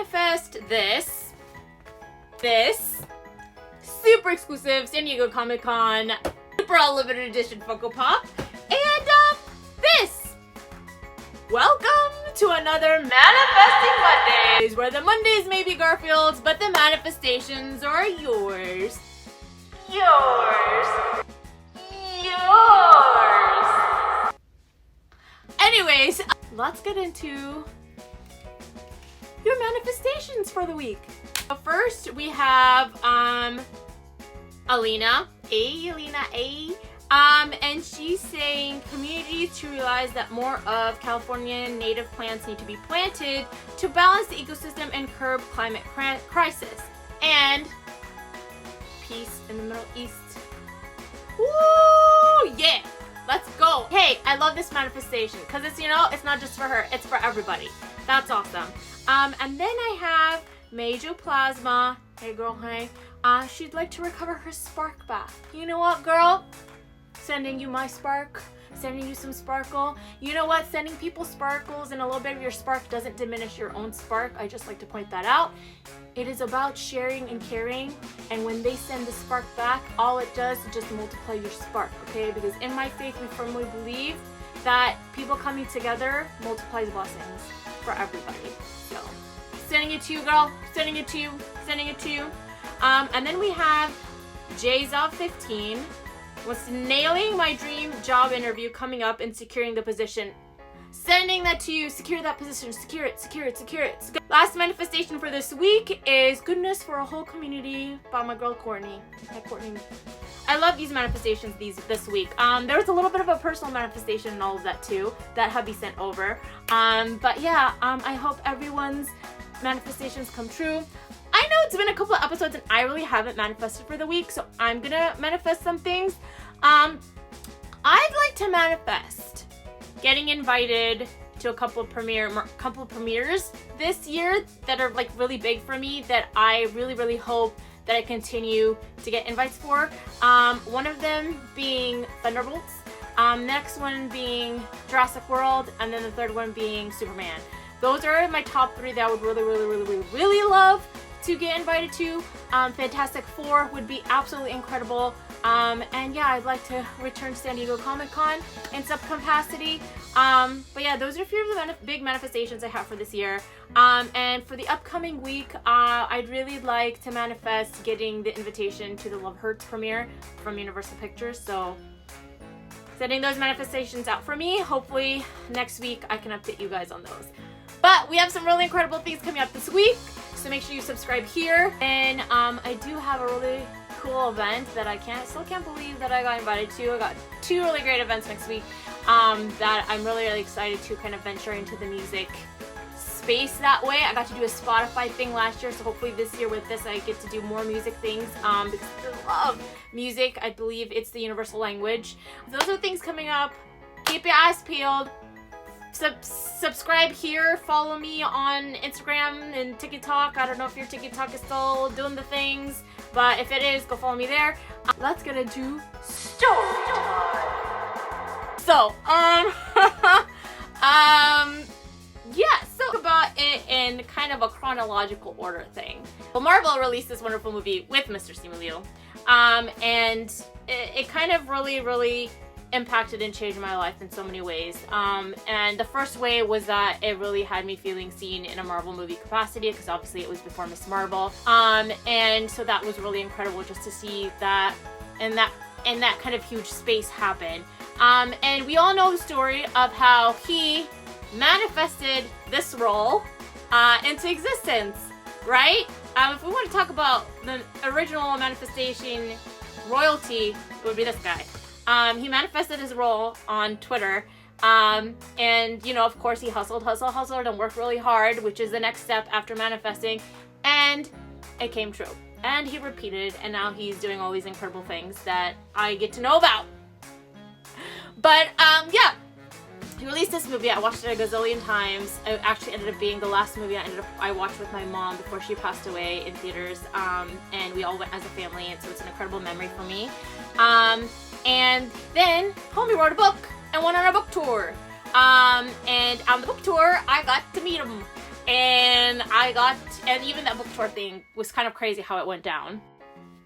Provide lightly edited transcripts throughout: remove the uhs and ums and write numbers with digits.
manifest this super exclusive San Diego Comic-Con super limited edition Funko Pop, and this. Welcome to another Manifesting Mondays, where the Mondays may be Garfield's, but the manifestations are yours. Anyways, let's get into your manifestations for the week. First, we have Alina, and she's saying communities to realize that more of California native plants need to be planted to balance the ecosystem and curb climate crisis, and peace in the Middle East. Woo! Yeah! Let's go! Hey, I love this manifestation because it's, it's not just for her, it's for everybody. That's awesome. And then I have Majoplasma. Hey girl, hey. She'd like to recover her spark back. You know what, girl? Sending you my spark. Sending you some sparkle. You know what? Sending people sparkles and a little bit of your spark doesn't diminish your own spark. I just like to point that out. It is about sharing and caring. And when they send the spark back, all it does is just multiply your spark, okay? Because in my faith, we firmly believe that people coming together multiplies blessings for everybody. So, sending it to you, girl. Sending it to you. Sending it to you. And then we have Jayza15. Was nailing my dream job interview coming up and securing the position. Sending that to you. Secure that position. Secure it. Secure it. Secure it. Last manifestation for this week is goodness for a whole community by my girl Courtney. Hi, Courtney. I love these manifestations this week. There was a little bit of a personal manifestation and all of that too that hubby sent over. But yeah, I hope everyone's manifestations come true. I know it's been a couple of episodes and I really haven't manifested for the week, so I'm gonna manifest some things. I'd like to manifest getting invited to a couple of premieres this year that are like really big for me, that I really hope that I continue to get invites for. One of them being Thunderbolts, next one being Jurassic World, and then the third one being Superman. Those are my top three that I would really love to get invited to. Fantastic Four would be absolutely incredible. And yeah, I'd like to return to San Diego Comic-Con in some capacity. But yeah, those are a few of the big manifestations I have for this year. And for the upcoming week, I'd really like to manifest getting the invitation to the Love Hurts premiere from Universal Pictures. So sending those manifestations out for me. Hopefully next week I can update you guys on those. But we have some really incredible things coming up this week, so make sure you subscribe here. And I do have a really cool event that I still can't believe that I got invited to. I got two really great events next week that I'm really excited to kind of venture into the music space that way. I got to do a Spotify thing last year, so hopefully this year with this I get to do more music things because I love music. I believe it's the universal language. Those are things coming up. Keep your eyes peeled. Subscribe here, follow me on Instagram and TikTok. I don't know if your TikTok is still doing the things, but if it is, go follow me there. Let's get into story time. So, yeah, so about it in kind of a chronological order thing. Well, Marvel released this wonderful movie with Mr. Simu Liu, and it kind of really impacted and changed my life in so many ways. And the first way was that it really had me feeling seen in a Marvel movie capacity, because obviously it was before Miss Marvel. And so that was really incredible just to see that in that kind of huge space happen. And we all know the story of how he manifested this role into existence, right? If we want to talk about the original manifestation royalty, it would be this guy. He manifested his role on Twitter, and of course he hustled and worked really hard, which is the next step after manifesting, and it came true. And he repeated, and now he's doing all these incredible things that I get to know about. But yeah, he released this movie. I watched it a gazillion times. It actually ended up being the last movie I watched with my mom before she passed away in theaters, and we all went as a family, and so it's an incredible memory for me. And then homie wrote a book and went on a book tour. And on the book tour, I got to meet him. and even that book tour thing was kind of crazy how it went down.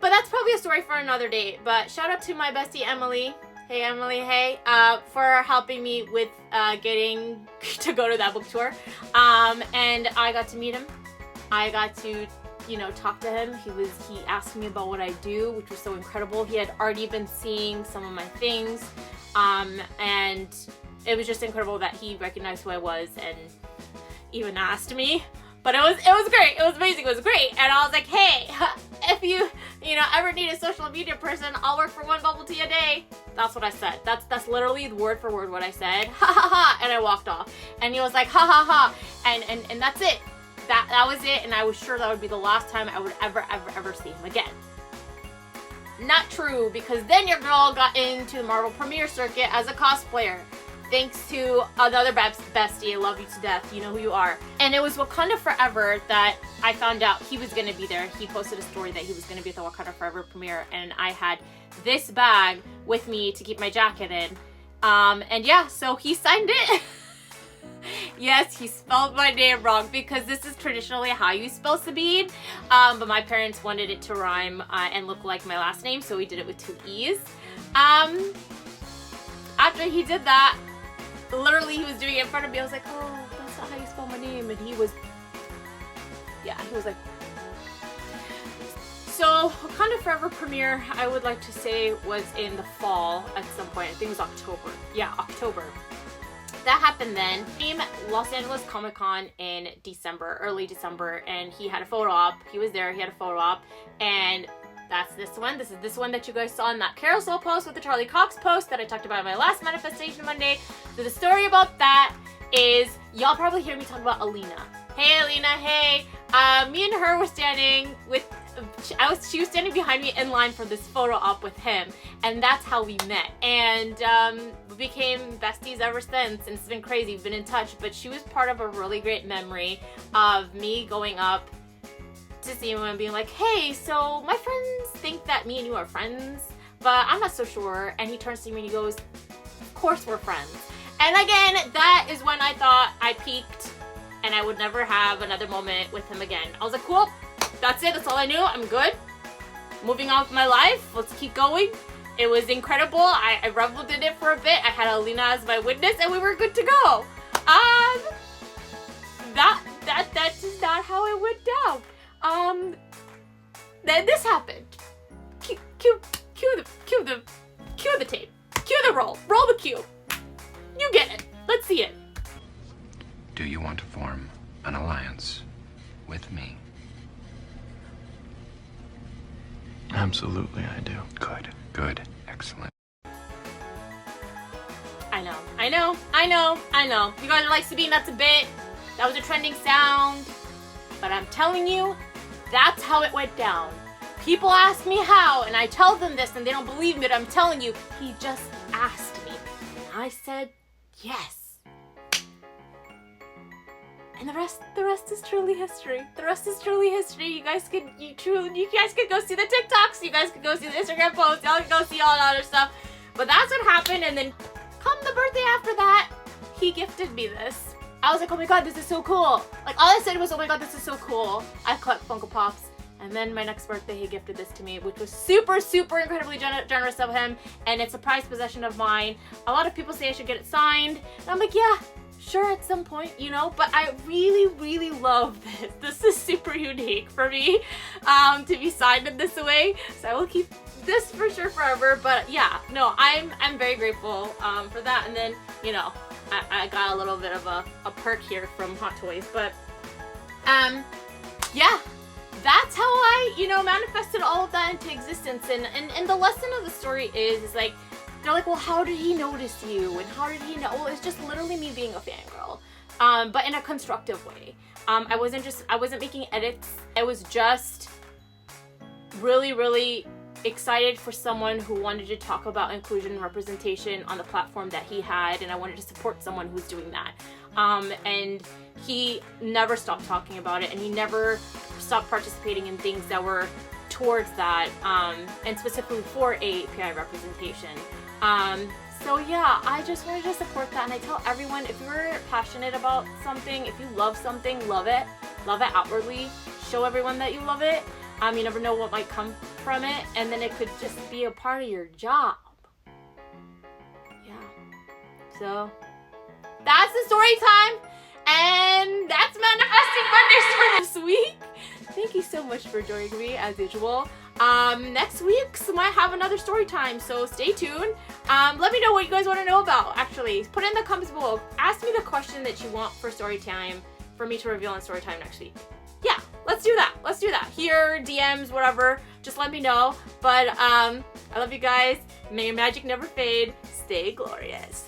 But that's probably a story for another day. But shout out to my bestie Emily. Hey Emily, hey, for helping me with getting to go to that book tour. And I got to meet him. I got to, talk to him. He asked me about what I do, which was so incredible. He had already been seeing some of my things. And it was just incredible that he recognized who I was and even asked me. But it was great. It was amazing. It was great. And I was like, hey, if you ever need a social media person, I'll work for one bubble tea a day. That's what I said. That's literally word for word what I said. Ha ha ha. And I walked off. And he was like, ha ha ha. And that's it. That was it. And I was sure that would be the last time I would ever see him again. Not true, because then your girl got into the Marvel premiere circuit as a cosplayer. Thanks to another bestie, I love you to death, you know who you are. And it was Wakanda Forever that I found out he was gonna be there. He posted a story that he was gonna be at the Wakanda Forever premiere, and I had this bag with me to keep my jacket in. And yeah, so he signed it. Yes, he spelled my name wrong because this is traditionally how you spell Sabine. But my parents wanted it to rhyme and look like my last name, so we did it with 2 E's. After he did that, literally he was doing it in front of me. I was like, oh, that's not how you spell my name. And he was like, so Wakanda Forever premiere, I would like to say, was in the fall at some point. I think it was October. Yeah, October. That happened then. Came Los Angeles Comic Con in December, early December, and he had a photo op. He was there, he had a photo op, and that's this one. This is this one that you guys saw in that carousel post with the Charlie Cox post that I talked about in my last Manifestation Monday. So the story about that is, y'all probably hear me talk about Alina. Hey Alina, hey. Me and her were standing with, she was standing behind me in line for this photo op with him, and that's how we met. And we became besties ever since, and it's been crazy. We've been in touch, but she was part of a really great memory of me going up to see him and being like, hey, so my friends think that me and you are friends, but I'm not so sure. And he turns to me and he goes, of course we're friends. And again, that is when I thought I peaked and I would never have another moment with him again. I was like, cool, that's it, that's all I knew, I'm good. Moving on with my life, let's keep going. It was incredible. I reveled in it for a bit. I had Alina as my witness and we were good to go. That's just not how it went down. Then this happened. Cue the tape. Cue the roll. Roll the cue. You get it. Let's see it. Do you want to form an alliance with me? Absolutely, I do. Good. Good. Excellent. I know. You guys are like, Sabine, that's a bit. That was a trending sound. But I'm telling you, that's how it went down. People ask me how, and I tell them this, and they don't believe me, but I'm telling you, he just asked me. And I said, yes. And the rest is truly history. The rest is truly history. You guys could go see the TikToks. You guys could go see the Instagram posts. Y'all can go see all the other stuff. But that's what happened. And then come the birthday after that, he gifted me this. I was like, oh my god, this is so cool. Like, all I said was, oh my god, this is so cool. I collect Funko Pops. And then my next birthday, he gifted this to me, which was super, super incredibly generous of him. And it's a prized possession of mine. A lot of people say I should get it signed. And I'm like, yeah, sure, at some point, but I really, really love this. This is super unique for me to be signed in this way. So I will keep this for sure forever. But yeah, no, I'm very grateful for that. And then, I got a little bit of a perk here from Hot Toys. But yeah, that's how I, manifested all of that into existence. And the lesson of the story is like, they're like, well, how did he notice you? And how did he know? Well, it's just literally me being a fangirl, but in a constructive way. I wasn't making edits. I was just really, really excited for someone who wanted to talk about inclusion and representation on the platform that he had, and I wanted to support someone who's doing that. And he never stopped talking about it, and he never stopped participating in things that were towards that, and specifically for AAPI representation. So yeah, I just wanted to support that, and I tell everyone, if you're passionate about something, if you love something, love it outwardly, show everyone that you love it. You never know what might come from it, and then it could just be a part of your job. Yeah. So that's the story time, and that's Manifesting Mondays for this week. Thank you so much for joining me as usual. Next week's might have another story time, so stay tuned. Let me know what you guys want to know about. Actually, put it in the comments below. Ask me the question that you want for story time for me to reveal in story time next week. Yeah, let's do that. Let's do that. Here, DMs, whatever. Just let me know. But I love you guys. May your magic never fade. Stay glorious.